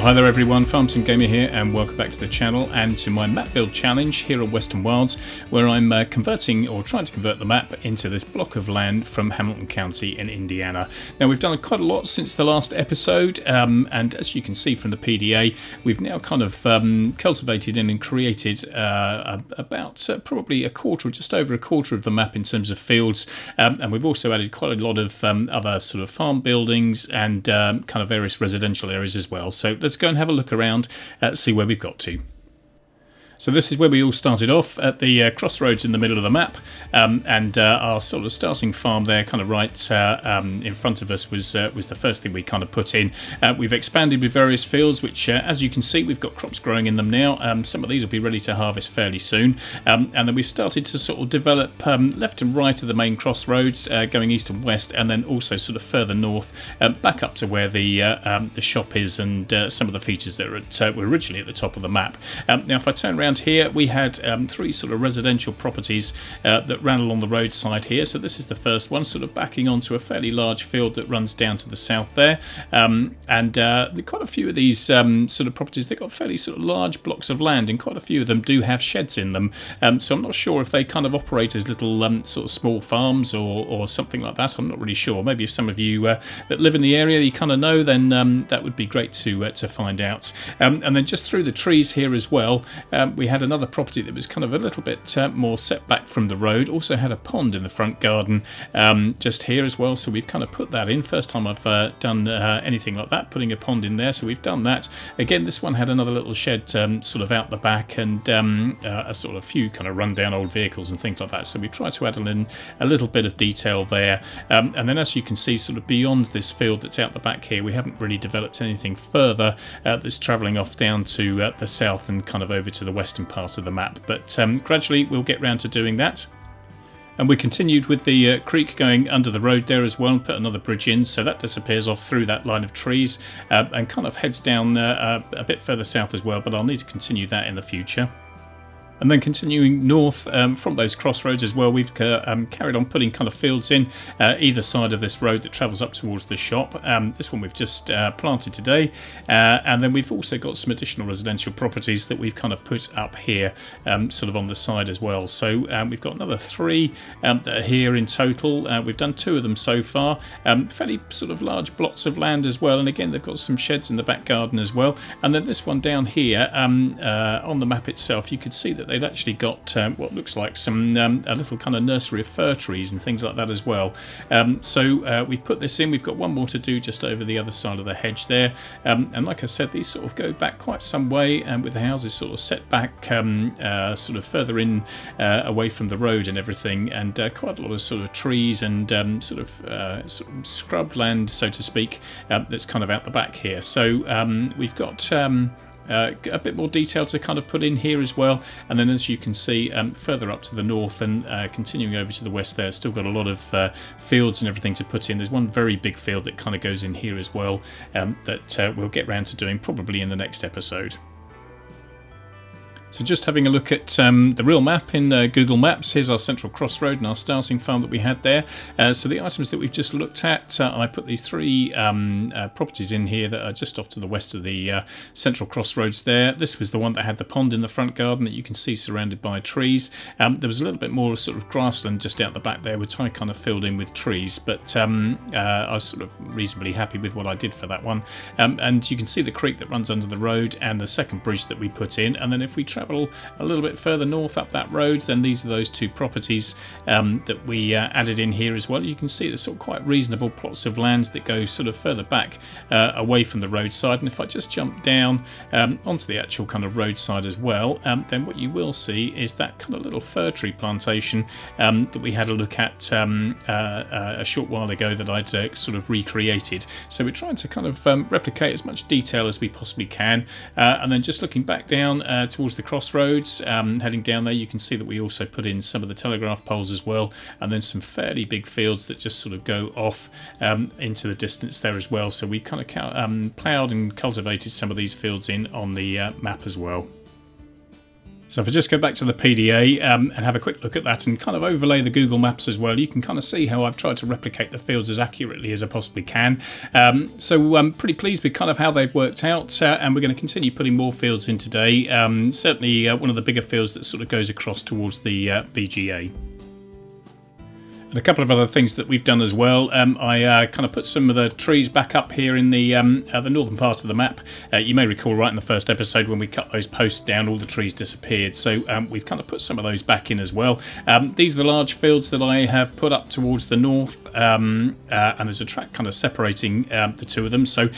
Hi there everyone, Farms and Gamer here, and welcome back to the channel and to my map build challenge here at Western Wilds, where I'm converting or trying to convert the map into this block of land from Hamilton County in Indiana. Now we've done quite a lot since the last episode, and as you can see from the PDA, we've now kind of cultivated and created about probably a quarter, or just over a quarter of the map in terms of fields, and we've also added quite a lot of other sort of farm buildings and kind of various residential areas as well. So let's go and have a look around, see where we've got to. So this is where we all started off, at the crossroads in the middle of the map, and our sort of starting farm there, kind of right in front of us, was the first thing we kind of put in. We've expanded with various fields, which, as you can see, we've got crops growing in them now. Some of these will be ready to harvest fairly soon, and then we've started to sort of develop left and right of the main crossroads, going east and west, and then also sort of further north, back up to where the shop is, and some of the features that were originally at the top of the map. Now, if I turn around here, we had three sort of residential properties that ran along the roadside here. So this is the first one, sort of backing onto a fairly large field that runs down to the south there, and quite a few of these sort of properties, they've got fairly sort of large blocks of land, and quite a few of them do have sheds in them, so I'm not sure if they kind of operate as little sort of small farms or something like that. I'm not really sure. Maybe if some of you that live in the area, you kind of know, then that would be great to find out. And then just through the trees here as well, we had another property that was kind of a little bit more set back from the road. Also had a pond in the front garden just here as well, so we've kind of put that in. First time I've done anything like that, putting a pond in there, so we've done that. Again, this one had another little shed sort of out the back, and a sort of few kind of run-down old vehicles and things like that, so we tried to add in a little bit of detail there. And then, as you can see, sort of beyond this field that's out the back here, we haven't really developed anything further that's travelling off down to the south and kind of over to the western part of the map, but gradually we'll get round to doing that. And we continued with the creek going under the road there as well, and put another bridge in, so that disappears off through that line of trees, and kind of heads down a bit further south as well, but I'll need to continue that in the future. And then continuing north from those crossroads as well, we've carried on putting kind of fields in either side of this road that travels up towards the shop. This one we've just planted today, and then we've also got some additional residential properties that we've kind of put up here, sort of on the side as well. So we've got another three that are here in total. We've done two of them so far, fairly sort of large blocks of land as well, and again they've got some sheds in the back garden as well. And then this one down here, on the map itself, you could see that they'd actually got what looks like some a little kind of nursery of fir trees and things like that as well. So we've put this in. We've got one more to do just over the other side of the hedge there, and like I said, these sort of go back quite some way, with the houses sort of set back sort of further in away from the road and everything, and quite a lot of sort of trees and sort of scrub land, so to speak, that's kind of out the back here. So we've got a bit more detail to kind of put in here as well, and then as you can see, further up to the north and continuing over to the west there, still got a lot of fields and everything to put in. There's one very big field that kind of goes in here as well, that we'll get round to doing probably in the next episode. So just having a look at the real map in Google Maps, here's our central crossroad and our starting farm that we had there. So the items that we've just looked at, I put these three properties in here that are just off to the west of the central crossroads there. This was the one that had the pond in the front garden that you can see surrounded by trees. There was a little bit more sort of grassland just out the back there, which I kind of filled in with trees, but I was sort of reasonably happy with what I did for that one. And you can see the creek that runs under the road and the second bridge that we put in, and then if we travel a little bit further north up that road, then these are those two properties that we added in here as well. You can see there's sort of quite reasonable plots of land that go sort of further back away from the roadside, and if I just jump down onto the actual kind of roadside as well, then what you will see is that kind of little fir tree plantation that we had a look at a short while ago that I'd sort of recreated. So we're trying to kind of replicate as much detail as we possibly can, and then just looking back down towards the crossroads, heading down there, you can see that we also put in some of the telegraph poles as well, and then some fairly big fields that just sort of go off into the distance there as well. So we kind of ploughed and cultivated some of these fields in on the map as well. So if I just go back to the PDA and have a quick look at that and kind of overlay the Google Maps as well, you can kind of see how I've tried to replicate the fields as accurately as I possibly can. So I'm pretty pleased with kind of how they've worked out, and we're going to continue putting more fields in today. Certainly one of the bigger fields that sort of goes across towards the BGA. And a couple of other things that we've done as well. I kind of put some of the trees back up here in the northern part of the map. You may recall right in the first episode when we cut those posts down, all the trees disappeared. So we've kind of put some of those back in as well. These are the large fields that I have put up towards the north, and there's a track kind of separating the two of them. So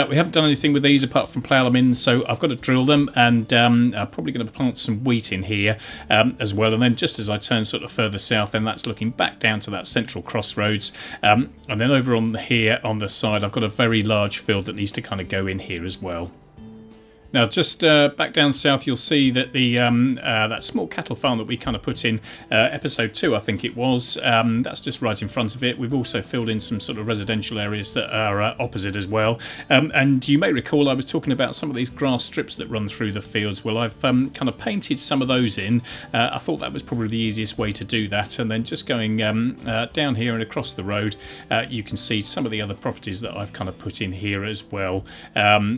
we haven't done anything with these apart from plough them in. So I've got to drill them, and I'm probably going to plant some wheat in here as well. And then just as I turn sort of further south, then that's looking back down to that central crossroads, and then over on here on the side I've got a very large field that needs to kind of go in here as well. Now just back down south you'll see that the that small cattle farm that we kind of put in episode 2 I think it was, that's just right in front of it. We've also filled in some sort of residential areas that are opposite as well, and you may recall I was talking about some of these grass strips that run through the fields. Well, I've kind of painted some of those in. I thought that was probably the easiest way to do that, and then just going down here and across the road you can see some of the other properties that I've kind of put in here as well.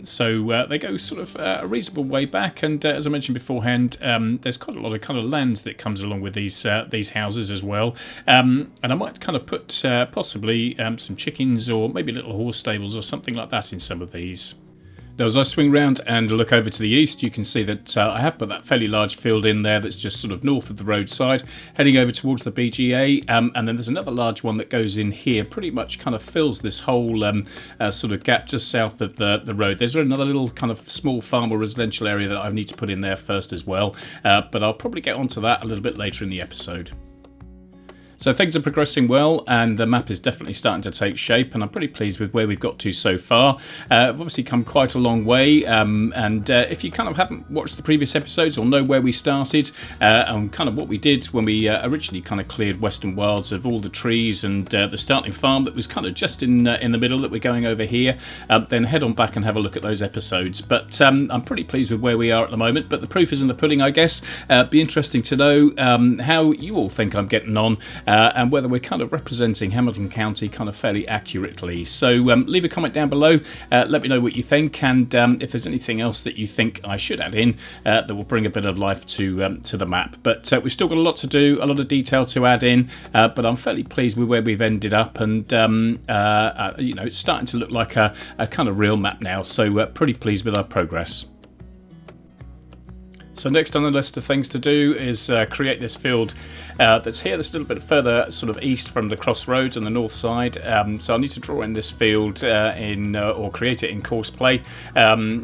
So they go sort of a reasonable way back, and as I mentioned beforehand, there's quite a lot of kind of land that comes along with these houses as well, and I might kind of put possibly some chickens or maybe little horse stables or something like that in some of these. Now as I swing round and look over to the east, you can see that I have put that fairly large field in there that's just sort of north of the roadside, heading over towards the BGA, and then there's another large one that goes in here, pretty much kind of fills this whole sort of gap just south of the road. There's another little kind of small farm or residential area that I need to put in there first as well, but I'll probably get onto that a little bit later in the episode. So things are progressing well, and the map is definitely starting to take shape, and I'm pretty pleased with where we've got to so far. I've obviously come quite a long way, and if you kind of haven't watched the previous episodes or know where we started and kind of what we did when we originally kind of cleared Western Wilds of all the trees and the starting farm that was kind of just in the middle that we're going over here, then head on back and have a look at those episodes. But I'm pretty pleased with where we are at the moment, but the proof is in the pudding, I guess. Be interesting to know how you all think I'm getting on, and whether we're kind of representing Hamilton County kind of fairly accurately. So leave a comment down below, let me know what you think, and if there's anything else that you think I should add in that will bring a bit of life to the map. But we've still got a lot to do, a lot of detail to add in, but I'm fairly pleased with where we've ended up, and you know, it's starting to look like a kind of real map now, so pretty pleased with our progress. So next on the list of things to do is create this field that's here, that's a little bit further sort of east from the crossroads on the north side. So I need to draw in this field or create it in Courseplay.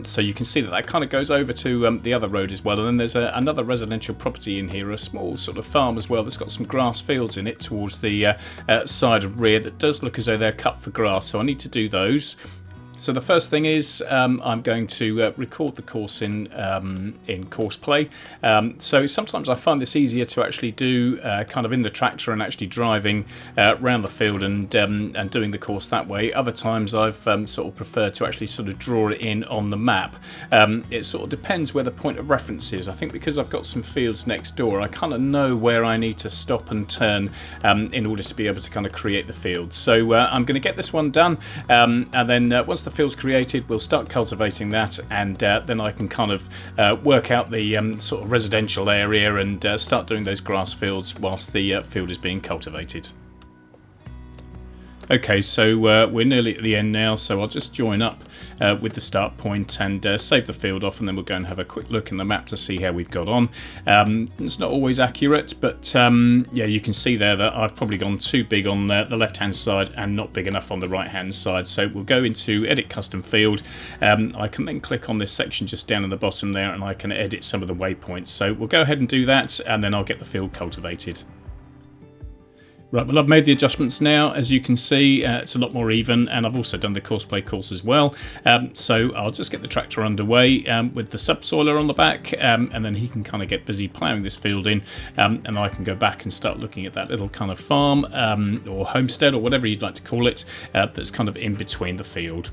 So you can see that that kind of goes over to the other road as well. And then there's another residential property in here, a small sort of farm as well, that's got some grass fields in it towards the side and rear that does look as though they're cut for grass. So I need to do those. So the first thing is I'm going to record the course in Courseplay. So sometimes I find this easier to actually do kind of in the tractor and actually driving around the field and doing the course that way. Other times I've sort of preferred to actually sort of draw it in on the map. It sort of depends where the point of reference is. I think because I've got some fields next door, I kind of know where I need to stop and turn in order to be able to kind of create the field. So I'm going to get this one done, and then once the field's created, we'll start cultivating that, and then I can kind of work out the sort of residential area and start doing those grass fields whilst the field is being cultivated. Okay, so we're nearly at the end now, so I'll just join up with the start point and save the field off, and then we'll go and have a quick look in the map to see how we've got on. It's not always accurate, but yeah, you can see there that I've probably gone too big on the left-hand side and not big enough on the right-hand side. So we'll go into Edit Custom Field. I can then click on this section just down in the bottom there, and I can edit some of the waypoints. So we'll go ahead and do that, and then I'll get the field cultivated. Right, well, I've made the adjustments now. As you can see, it's a lot more even, and I've also done the Courseplay course as well. So I'll just get the tractor underway with the subsoiler on the back, and then he can kind of get busy ploughing this field in, and I can go back and start looking at that little kind of farm or homestead or whatever you'd like to call it, that's kind of in between the field.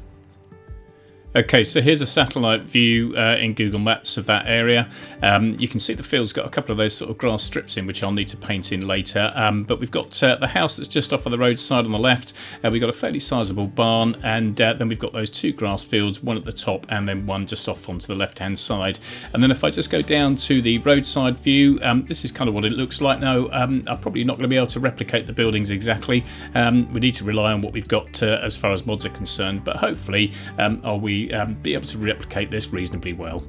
Okay, so here's a satellite view in Google Maps of that area. You can see the field's got a couple of those sort of grass strips in, which I'll need to paint in later. But we've got the house that's just off of the roadside on the left. We've got a fairly sizable barn, and then we've got those two grass fields, one at the top and then one just off onto the left-hand side. And then if I just go down to the roadside view, this is kind of what it looks like now. I'm probably not going to be able to replicate the buildings exactly. We need to rely on what we've got as far as mods are concerned, but hopefully be able to replicate this reasonably well.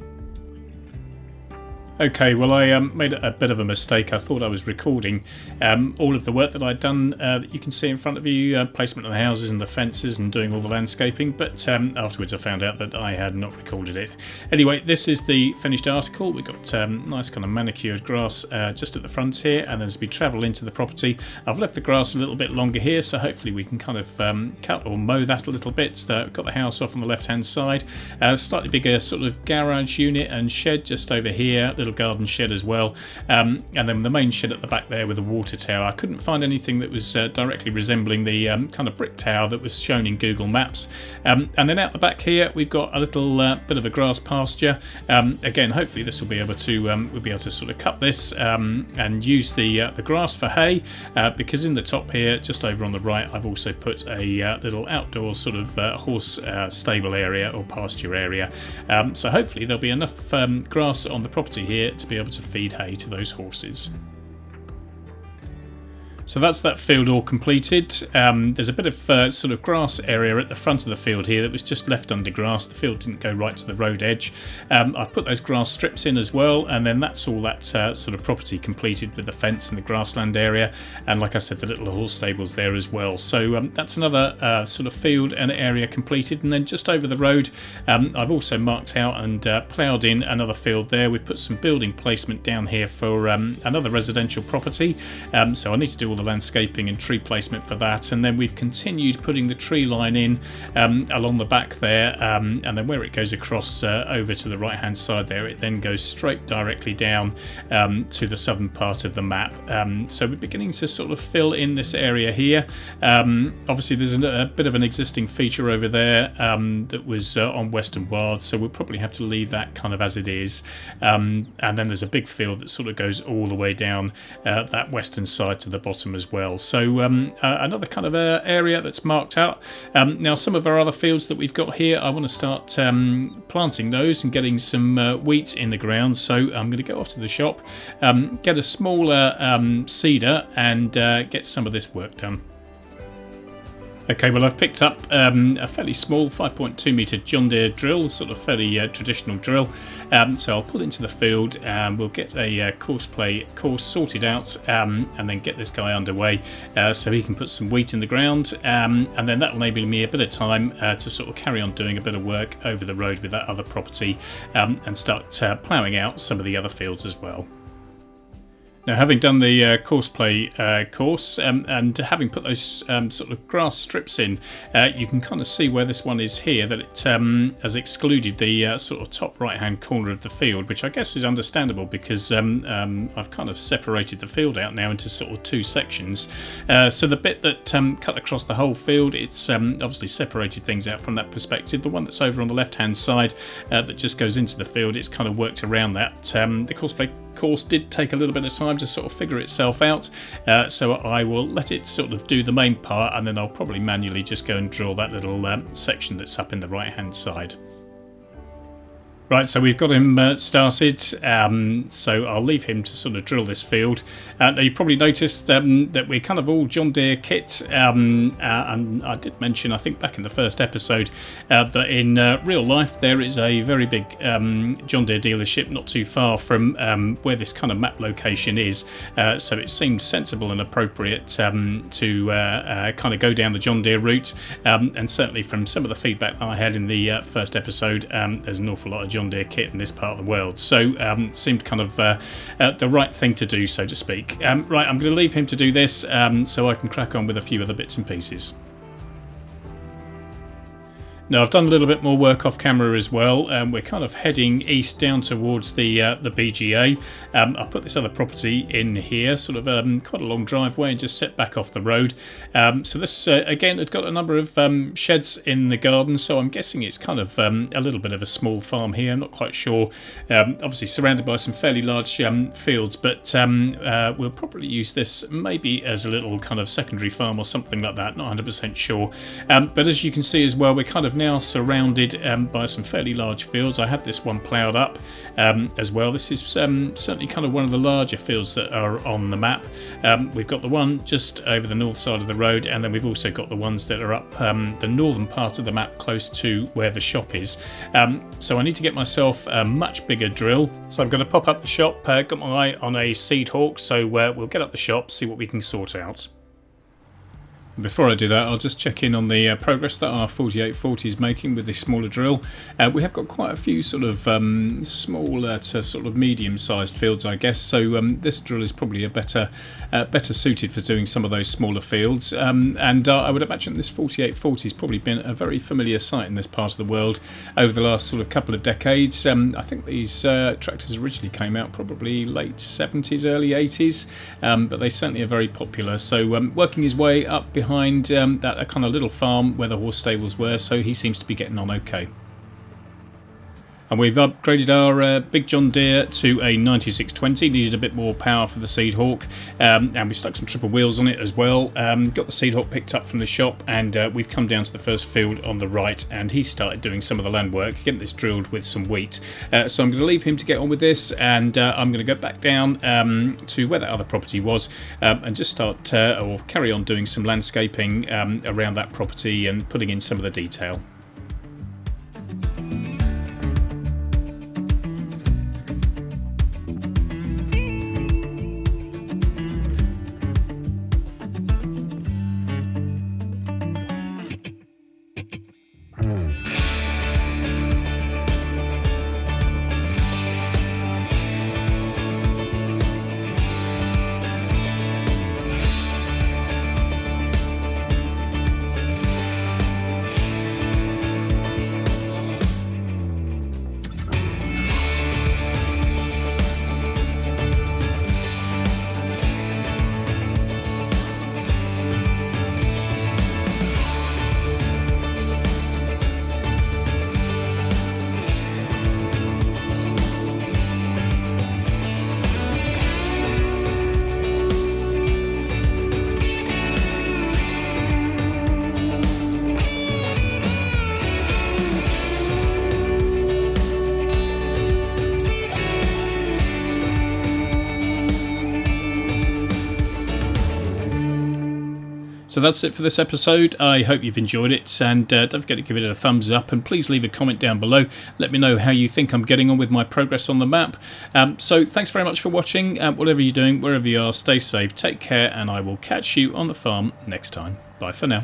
Okay, well I made a bit of a mistake. I thought I was recording all of the work that I'd done that you can see in front of you, placement of the houses and the fences and doing all the landscaping, but afterwards I found out that I had not recorded it. Anyway, this is the finished article. We've got nice kind of manicured grass just at the front here, and as we travel into the property, I've left the grass a little bit longer here, so hopefully we can kind of cut or mow that a little bit. So we've got the house off on the left hand side, slightly bigger sort of garage unit and shed just over here, little garden shed as well, and then the main shed at the back there with a water tower. I couldn't find anything that was directly resembling the kind of brick tower that was shown in Google Maps. And then out the back here we've got a little bit of a grass pasture. Again, hopefully this will be able to we'll be able to sort of cut this and use the grass for hay, because in the top here just over on the right I've also put a little outdoor sort of horse stable area or pasture area, so hopefully there'll be enough grass on the property here to be able to feed hay to those horses. So that's that field all completed. There's a bit of sort of grass area at the front of the field here that was just left under grass. The field didn't go right to the road edge. I've put those grass strips in as well, and then that's all that sort of property completed with the fence and the grassland area, and like I said, the little horse stables there as well. So that's another sort of field and area completed. And then just over the road I've also marked out and ploughed in another field there. We've put some building placement down here for another residential property, so I need to do all the landscaping and tree placement for that, and then we've continued putting the tree line in along the back there, and then where it goes across over to the right hand side there, it then goes straight directly down to the southern part of the map. So we're beginning to sort of fill in this area here. Obviously there's a bit of an existing feature over there that was on Western Wilds, so we'll probably have to leave that kind of as it is, and then there's a big field that sort of goes all the way down that western side to the bottom as well. So another kind of area that's marked out. Now some of our other fields that we've got here, I want to start planting those and getting some wheat in the ground. So I'm going to go off to the shop, get a smaller seeder and get some of this work done. Okay, well I've picked up a fairly small 5.2 metre John Deere drill, sort of fairly traditional drill. So I'll pull into the field and we'll get a Courseplay course sorted out, and then get this guy underway so he can put some wheat in the ground, and then that will enable me a bit of time to sort of carry on doing a bit of work over the road with that other property, and start ploughing out some of the other fields as well. Now, having done the Courseplay course and having put those sort of grass strips in, you can kind of see where this one is here, that it has excluded the sort of top right hand corner of the field, which I guess is understandable because I've kind of separated the field out now into sort of two sections. So the bit that cut across the whole field, it's obviously separated things out from that perspective. The one that's over on the left hand side that just goes into the field, it's kind of worked around that. The Courseplay course did take a little bit of time to sort of figure itself out, so I will let it sort of do the main part, and then I'll probably manually just go and draw that little section that's up in the right hand side. Right, so we've got him started, so I'll leave him to sort of drill this field. Now you probably noticed that we're kind of all John Deere kit, and I did mention, I think back in the first episode, that in real life there is a very big John Deere dealership not too far from where this kind of map location is, so it seemed sensible and appropriate to kind of go down the John Deere route, and certainly from some of the feedback that I had in the first episode, there's an awful lot of John Deere kit in this part of the world, so seemed kind of the right thing to do, so to speak. Right, I'm going to leave him to do this so I can crack on with a few other bits and pieces. Now I've done a little bit more work off camera as well. We're kind of heading east down towards the BGA. I put this other property in here, sort of quite a long driveway and just set back off the road. So this again had got a number of sheds in the garden, so I'm guessing it's kind of a little bit of a small farm here. I'm not quite sure. Obviously surrounded by some fairly large fields, but we'll probably use this maybe as a little kind of secondary farm or something like that. Not 100% sure. But as you can see as well, we're kind of now surrounded by some fairly large fields. I had this one ploughed up as well. This is certainly kind of one of the larger fields that are on the map. We've got the one just over the north side of the road, and then we've also got the ones that are up the northern part of the map close to where the shop is. So I need to get myself a much bigger drill. So I'm going to pop up the shop, got my eye on a seed hawk, so we'll get up the shop, see what we can sort out. Before I do that, I'll just check in on the progress that our 4840 is making with this smaller drill. We have got quite a few sort of smaller to sort of medium-sized fields, I guess. So this drill is probably a better suited for doing some of those smaller fields. And I would imagine this 4840 has probably been a very familiar sight in this part of the world over the last sort of couple of decades. I think these tractors originally came out probably late 70s, early 80s, but they certainly are very popular. So working his way up behind that kind of little farm where the horse stables were, so he seems to be getting on okay. And we've upgraded our big John Deere to a 9620, needed a bit more power for the Seed Hawk, and we stuck some triple wheels on it as well. Got the Seed Hawk picked up from the shop, and we've come down to the first field on the right, and he started doing some of the land work, getting this drilled with some wheat. So I'm going to leave him to get on with this, and I'm going to go back down to where that other property was, and just start or carry on doing some landscaping around that property and putting in some of the detail. So that's it for this episode. I hope you've enjoyed it, and don't forget to give it a thumbs up, and please leave a comment down below. Let me know how you think I'm getting on with my progress on the map. So thanks very much for watching. Whatever you're doing, wherever you are, stay safe, take care, and I will catch you on the farm next time. Bye for now.